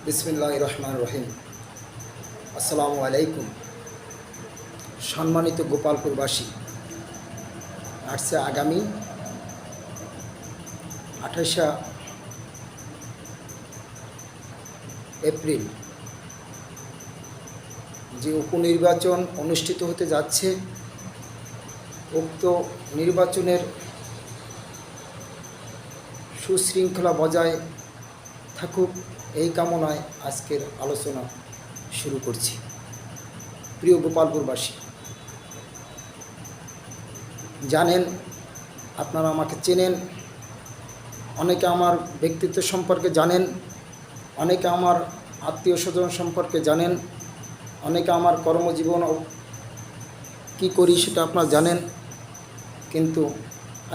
বিসমিল্লাহির রহমানির রহিম। আসসালামু আলাইকুম। সম্মানিত গোপালপুরবাসী, আসছে আগামী 28 এপ্রিল যে উপনির্বাচন অনুষ্ঠিত হতে যাচ্ছে, উক্ত নির্বাচনের সুশৃঙ্খলা বজায় থাকুক এই কামনায় আজকের আলোচনা শুরু করছি। প্রিয় গোপালপুরবাসী, জানেন, আপনারা আমাকে চেনেন, অনেকে আমার ব্যক্তিত্ব সম্পর্কে জানেন, অনেকে আমার আত্মীয় স্বজন সম্পর্কে জানেন, অনেকে আমার কর্মজীবন কী করি সেটা আপনারা জানেন। কিন্তু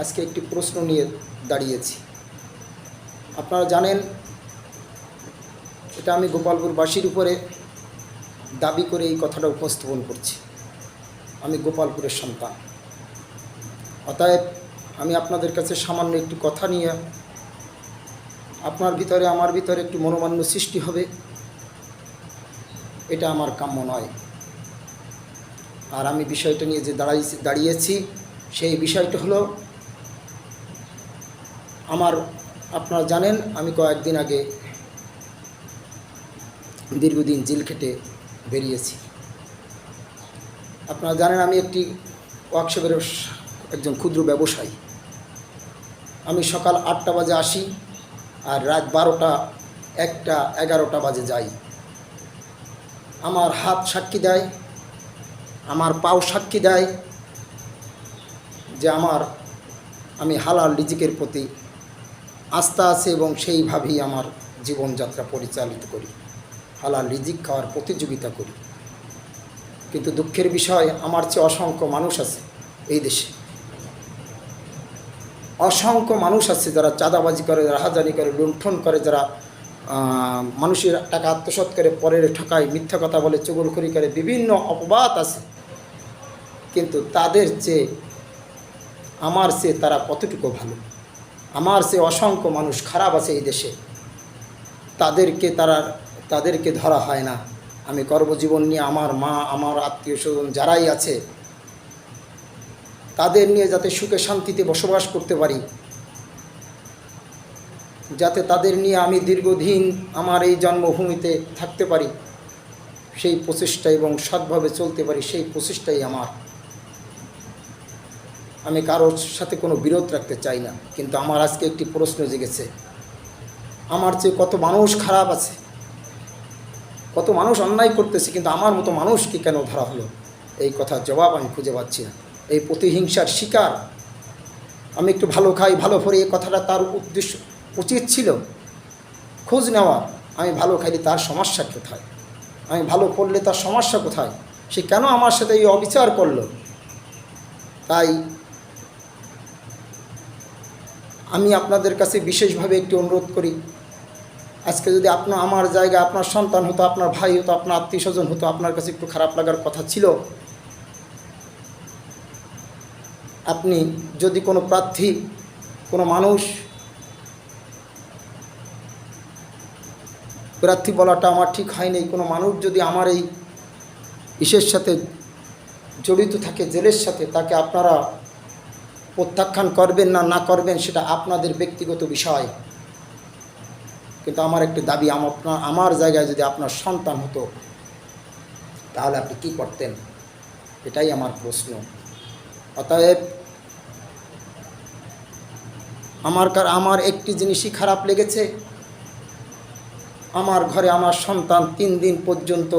আজকে একটি প্রশ্ন নিয়ে দাঁড়িয়েছি। আপনারা জানেন, এটা আমি গোপালপুরবাসীর উপরে দাবি করে এই কথাটা উপস্থাপন করছি। আমি গোপালপুরের সন্তান, অতএব আমি আপনাদের কাছে সামান্য একটু কথা নিয়ে আপনার ভিতরে আমার ভিতরে একটু মনোমান্য সৃষ্টি হবে, এটা আমার কাম্য নয়। আর আমি বিষয়টা নিয়ে যে দাঁড়িয়েছি সেই বিষয়টা হলো, আপনারা জানেন আমি কয়েকদিন আগে দীর্ঘদিন জেল খেটে বেরিয়েছি। আপনারা জানেন আমি একটি ওয়ার্কশপের একজন ক্ষুদ্র ব্যবসায়ী। আমি সকাল 8টা বাজে আসি আর রাত 12টা, 1টা, 11টা বাজে যাই। আমার হাত সাক্ষী দেয়, আমার পাও সাক্ষী দেয় যে আমি হালাল রিজিকের প্রতি আস্থা আছে এবং সেইভাবেই আমার জীবনযাত্রা পরিচালিত করি, হালাল রিজিক খাওয়ার প্রতিযোগিতা করি। কিন্তু দুঃখের বিষয়, আমার চেয়ে অসংখ্য মানুষ আছে এই দেশে, অসংখ্য মানুষ আছে যারা চাঁদাবাজি করে, রাহাজানি করে, লুণ্ঠন করে, যারা মানুষের টাকা আত্মসাৎ করে, পরের ঠকায়, মিথ্যা কথা বলে, চুগলখড়ি করে, বিভিন্ন অপবাদ আছে। কিন্তু তাদের চেয়ে আমার চেয়ে তারা কতটুকু ভালো? আমার চেয়ে অসংখ্য মানুষ খারাপ আছে এই দেশে, তাদেরকে ধরা হয় না। আমি কর্মজীবন নিয়ে আমার মা, আমার আত্মীয় স্বজন যারাই আছে তাদের নিয়ে যাতে সুখে শান্তিতে বসবাস করতে পারি, যাতে তাদের নিয়ে আমি দীর্ঘদিন আমার এই জন্মভূমিতে থাকতে পারি, সেই প্রচেষ্টা এবং সৎভাবে চলতে পারি, সেই প্রচেষ্টাই আমার। আমি কারোর সাথে কোনো বিরোধ রাখতে চাই না। কিন্তু আমার আজকে একটি প্রশ্ন জেগেছে, আমার চেয়ে কত মানুষ খারাপ আছে, কত মানুষ অন্যায় করতেছে, কিন্তু আমার মতো মানুষকে কেন ধরা হলো? এই কথার জবাব আমি খুঁজে পাচ্ছি না। এই প্রতিহিংসার শিকার। আমি একটু ভালো খাই, ভালো পড়ি, এই কথাটা তার উচিত ছিল খোঁজ নেওয়া। আমি ভালো খাইলে তার সমস্যা কোথায়? আমি ভালো পড়লে তার সমস্যা কোথায়? সে কেন আমার সাথে এই অবিচার করলো? তাই আমি আপনাদের কাছে বিশেষভাবে একটি অনুরোধ করি, আজকে যদি আমার জায়গায় আপনার সন্তান হতো, আপনার ভাই হতো, আপনার আত্মীয় স্বজন হতো, আপনার কাছে একটু খারাপ লাগার কথা ছিল। আপনি যদি কোনো প্রার্থী, কোনো মানুষ, প্রার্থী বলাটা আমার ঠিক হয়নি, কোনো মানুষ যদি আমার এই ইসের সাথে জড়িত থাকে, জেলের সাথে, তাকে আপনারা প্রত্যাখ্যান করবেন না করবেন সেটা আপনাদের ব্যক্তিগত বিষয়। কিন্তু আমার একটি দাবি, আমার জায়গায় যদি আপনার সন্তান হতো তাহলে আপনি কী করতেন? এটাই আমার প্রশ্ন। অতএব আমার একটি জিনিসই খারাপ লেগেছে, আমার ঘরে আমার সন্তান 3 দিন পর্যন্ত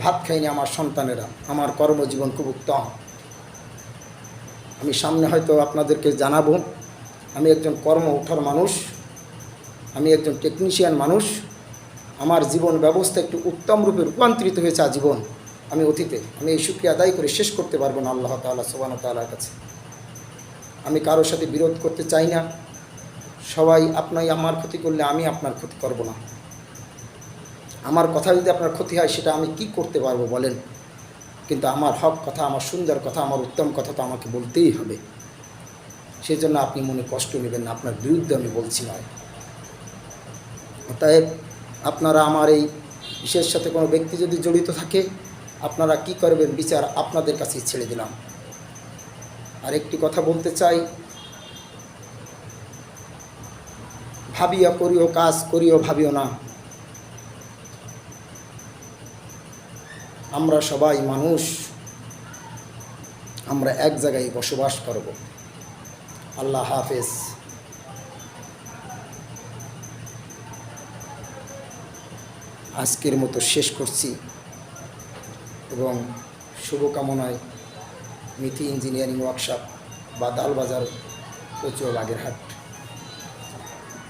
ভাত খায়নি। আমার সন্তানেরা, আমার কর্মজীবন খুব উত্তম। আমি সামনে হয়তো আপনাদেরকে জানাবো, আমি একজন কর্ম ওঠার মানুষ, আমি একজন টেকনিশিয়ান মানুষ। আমার জীবন ব্যবস্থা একটু উত্তম রূপে রূপান্তরিত হয়েছে আজীবন। আমি অতীতে এই শুকরিয়া আদায় করে শেষ করতে পারবো না আল্লাহ তাআলা সুবহানাহু ওয়া তাআলার কাছে। আমি কারোর সাথে বিরোধ করতে চাই না। সবাই আপনি আমার ক্ষতি করলে আমি আপনার ক্ষতি করব না। আমার কথা যদি আপনার ক্ষতি হয় সেটা আমি কি করতে পারবো বলেন? কিন্তু আমার হক কথা, আমার সুন্দর কথা, আমার উত্তম কথা তো আমাকে বলতেই হবে। সেই জন্য আপনি মনে কষ্ট নেবেন না, আপনার বিরুদ্ধে আমি বলছি নয়। অতএব আপনারা আমার এই বিষয়ের সাথে কোনো ব্যক্তি যদি জড়িত থাকে আপনারা কি করবেন বিচার আপনাদের কাছেই ছেড়ে দিলাম। আর একটি কথা বলতে চাই, ভাবিয়া করিও কাজ, করিও ভাবিও না। আমরা সবাই মানুষ, আমরা এক জায়গায় বসবাস করব। আল্লাহ হাফেজ। আজকের মতো শেষ করছি এবং শুভকামনায় মিথি ইঞ্জিনিয়ারিং ওয়ার্কশপ, বাদালবাজার, কচুয়া, বাগেরহাট।